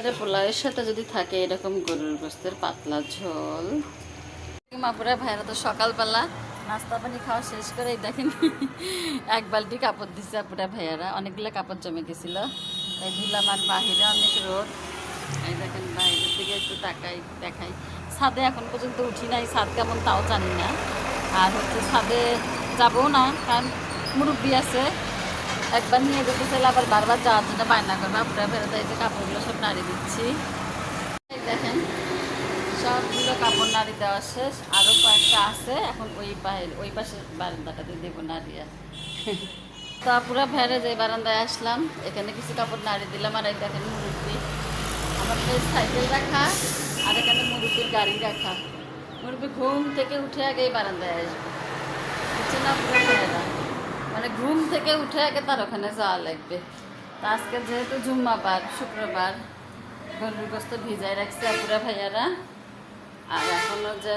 একেবারে পোলাওয়ের সাথে যদি থাকে এরকম গরুর গোস্তের পাতলা ঝোল। মাপুরা ভাইরা তো সকালবেলা নাস্তা পানি খাওয়া শেষ করে দেখেন এক বালতি কাপড় দিচ্ছে আপুরা ভাইয়ারা, অনেকগুলো কাপড় জমে গেছিল। এই দিলাম, আর বাহিরে অনেক রোদ। এই দেখেন বাইরের দিকে একটু দেখাই। ছাদে এখন পর্যন্ত উঠি নাই, ছাদ কেমন তাও জানি না। আর হচ্ছে ছাদে যাবো না, কারণ মুরব্বী আছে, একবার নিয়ে যেতে চাইলে আবার বারবার যাওয়ার জন্য বায়না করবে। আপুরা ভাইয়ারা এই যে কাপড়গুলো সব নাড়ি দিচ্ছি। এই দেখেন সবগুলো কাপড় নাড়ি দেওয়া শেষ, আরও কয়েকটা আছে, এখন ওই পাশে বারান্দাটাতে দেবো নাড়িয়া। তা পুরো ভেড়ে যে বারান্দায় আসলাম, এখানে কিছু কাপড় নাড়ি দিলাম। আর এই দেখেন মুরব্বি, আমার সাইকেল রাখা, আর এখানে মুরব্বির গাড়ি রাখা। মুরব্বি ঘুম থেকে উঠে আগে এই বারান্দায় আসবে, বুঝছে না পুরো ভেড়া, মানে ঘুম থেকে উঠে আগে তার ওখানে যাওয়া লাগবে। তা আজকে যেহেতু জুম্মাবার, শুক্রবার, গরুর গোস্ত ভিজাই রাখছে পুরা ভাইয়ারা। আর এখনও যে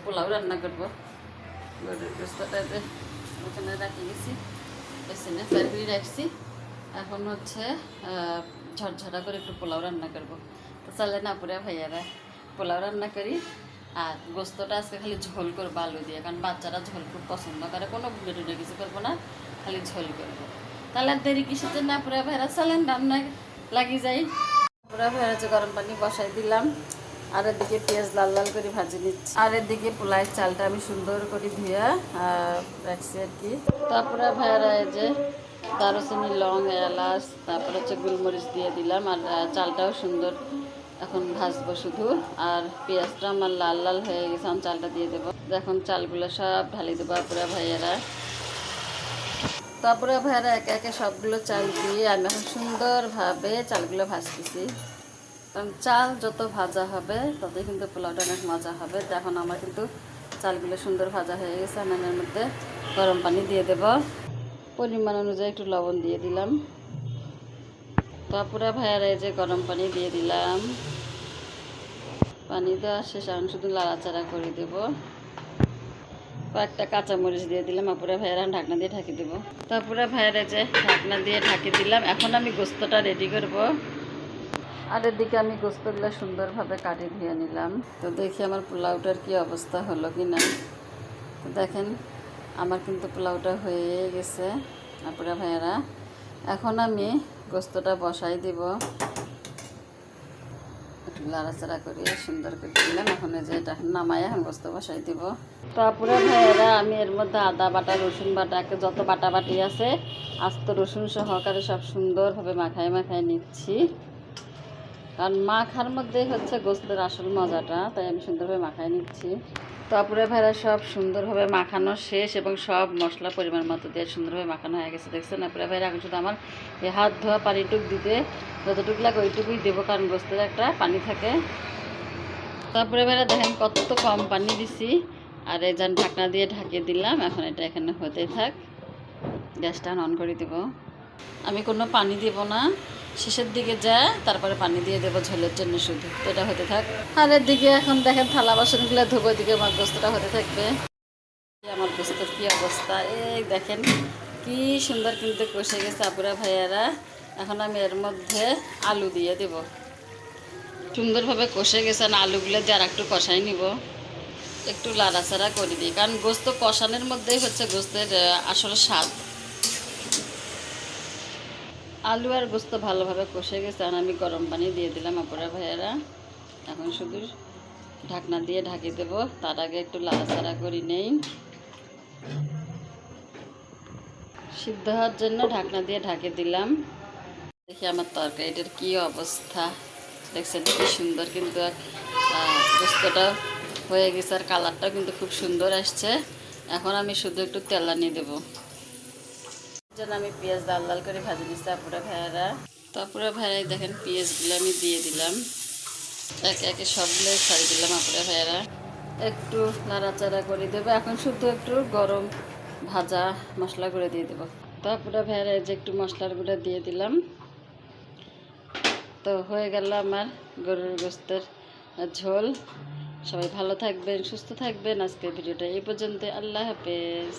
পোলাও রান্না করবো, গরুর গোস্তটা যে ওখানে রাখি গেছি, পেছনে ফেরগুলি রাখছি। এখন হচ্ছে ঝরঝরা করে একটু পোলাও রান্না করবো। তো চলে না পুরা ভাইয়ারা পোলাও রান্না করি। আর গোস্তটা আজকে খালি ঝোল করবো আলু দিয়ে, কারণ বাচ্চারা ঝোল খুব পছন্দ করে, কোনো বুড়ে টুড়ে কিছু করবো না, খালি ঝোল করবো। তাহলে দেরি কিসের জন্য পুরা ভাইয়ারা চলেন রান্না লাগি যাই। পুরা ভাইয়ারা যে গরম পানি বসাই দিলাম, আর এদিকে পেঁয়াজ লাল লাল করে ভাজি নিচ্ছি, আর এদিকে পোলাইয়ের চালটা আমি সুন্দর করে ধুয়ে রাখছি আর কি। তারপরে ভাইয়ারা এই যে দারুচিনি, লং, এলাচ, তারপরে হচ্ছে গোলমরিচ দিয়ে দিলাম। আর চালটাও সুন্দর এখন ভাজবো শুধু। আর পেঁয়াজটা আমার লাল লাল হয়ে গেছে, আমি চালটা দিয়ে দেবো। এখন চালগুলো সব ঢালি দেবো পুরা ভাইয়ারা। তারপরে ভাইয়ারা একে একে সবগুলো চাল দিয়ে আমি এখন সুন্দরভাবে চালগুলো ভাজতেছি, কারণ চাল যত ভাজা হবে ততই কিন্তু পোলাওটা অনেক মজা হবে। তো এখন আমার কিন্তু চালগুলো সুন্দর ভাজা হয়ে গেছে। আমি এর মধ্যে গরম পানি দিয়ে দেব, পরিমাণ অনুযায়ী একটু লবণ দিয়ে দিলাম। তারপরে ভাইয়ারা এই যে গরম পানি দিয়ে দিলাম, পানি দেওয়া শেষ, এখন শুধু লাড়াচাড়া করে দেবো। কয়েকটা কাঁচামরিচ দিয়ে দিলাম। আপুরা ভাইয়ারা ঢাকনা দিয়ে ঢাকি দেবো। তারপরে ভাইয়ারা যে ঢাকনা দিয়ে ঢাকি দিলাম। এখন আমি গোস্তটা রেডি করব। আর এদিকে আমি গোস্তগুলো সুন্দরভাবে কাটি ধুয়ে নিলাম। তো দেখি আমার পোলাওটার কি অবস্থা হলো কি না। তো দেখেন আমার কিন্তু পোলাওটা হয়ে গেছে আপুরা ভাইয়ারা। এখন আমি গোস্তটা বসাই দিব, একটু লাড়াচাড়া করে সুন্দর করে দিলাম। এখন যে এটা নামাই এখন গোস্ত বসাই দিব। তো আপুরা ভাইয়ারা আমি এর মধ্যে আদা বাটা, রসুন বাটা, যত বাটাবাটি আছে আস্ত রসুন সহকারে সব সুন্দরভাবে মাখায় নিচ্ছি, কারণ মাখার মধ্যেই হচ্ছে গোস্তের আসল মজাটা, তাই আমি সুন্দরভাবে মাখায় নিচ্ছি। তো আপুরা ভাইরা সব সুন্দরভাবে মাখানো শেষ এবং সব মশলা পরিমাণ মতো দিয়ে সুন্দরভাবে মাখানো হয়ে গেছে। দেখছেন আপুরা ভাইরা, এখন শুধু আমার এই হাত ধোয়া পানিটুক দিতে যতটুকু লাগে ওইটুকুই দেবো, কারণ গোস্তের একটা পানি থাকে। তারপরে ভাইরা দেখেন কত কম পানি দিছি, আর এই যেন ঢাকনা দিয়ে ঢাকিয়ে দিলাম। এখন এটা এখানে হতেই থাক, গ্যাসটা অন করে দেবো। আমি কোনো পানি দেব না, শেষের দিকে যায় তারপরে পানি দিয়ে দেবো ঝোলের জন্য শুধু। তো এটা হতে থাক। আর এর দিকে এখন দেখেন থালা বাসনগুলো ধোবো, দিকে আমার গোস্তটা হতে থাকবে। আমার গোস্তের কী অবস্থা এই দেখেন, কি সুন্দর কিন্তু কষে গেছে আপুরা ভাইয়ারা। এখন আমি এর মধ্যে আলু দিয়ে দেব, সুন্দরভাবে কষে গেছে না, আলুগুলো দিয়ে আর একটু কষাই নিব, একটু লাড়াচাড়া করে দিই, কারণ গোস্ত কষানোর মধ্যেই হচ্ছে গোস্তের আসলে স্বাদ। আলু আর গোস্ত ভালোভাবে কষে গেছে, আর আমি গরম পানি দিয়ে দিলাম আপুরা ভাইয়ারা। এখন শুধু ঢাকনা দিয়ে ঢাকি দেবো, তার আগে একটু লাড়াচাড়া করে নেই। সিদ্ধ হওয়ার জন্য ঢাকনা দিয়ে ঢাকি দিলাম। দেখি আমার তরকারিটার কী অবস্থা, দেখছেন কি সুন্দর কিন্তু গোস্তটা হয়ে গেছে, আর কালারটাও কিন্তু খুব সুন্দর আসছে। এখন আমি শুধু একটু তেলানি দেবো, জন্য আমি পেঁয়াজ লাল লাল করে ভাজি নিচ্ছি আপুরা ভাইয়ারা। তারপরে ভাইয়ারাই দেখেন পেঁয়াজগুলো আমি দিয়ে দিলাম, একে একে সবগুলো ছাড়িয়ে দিলাম আপুরা ভাইয়ারা। একটু নাড়াচাড়া করে দেবো, এখন শুধু একটু গরম ভাজা মশলা গুঁড়ো দিয়ে দেবো। তারপরে ভাইয়ারা যে একটু মশলার গুঁড়ো দিয়ে দিলাম। তো হয়ে গেল আমার গরুর গোস্তের ঝোল। সবাই ভালো থাকবেন, সুস্থ থাকবেন। আজকের ভিডিওটা এই পর্যন্ত। আল্লাহ হাফেজ।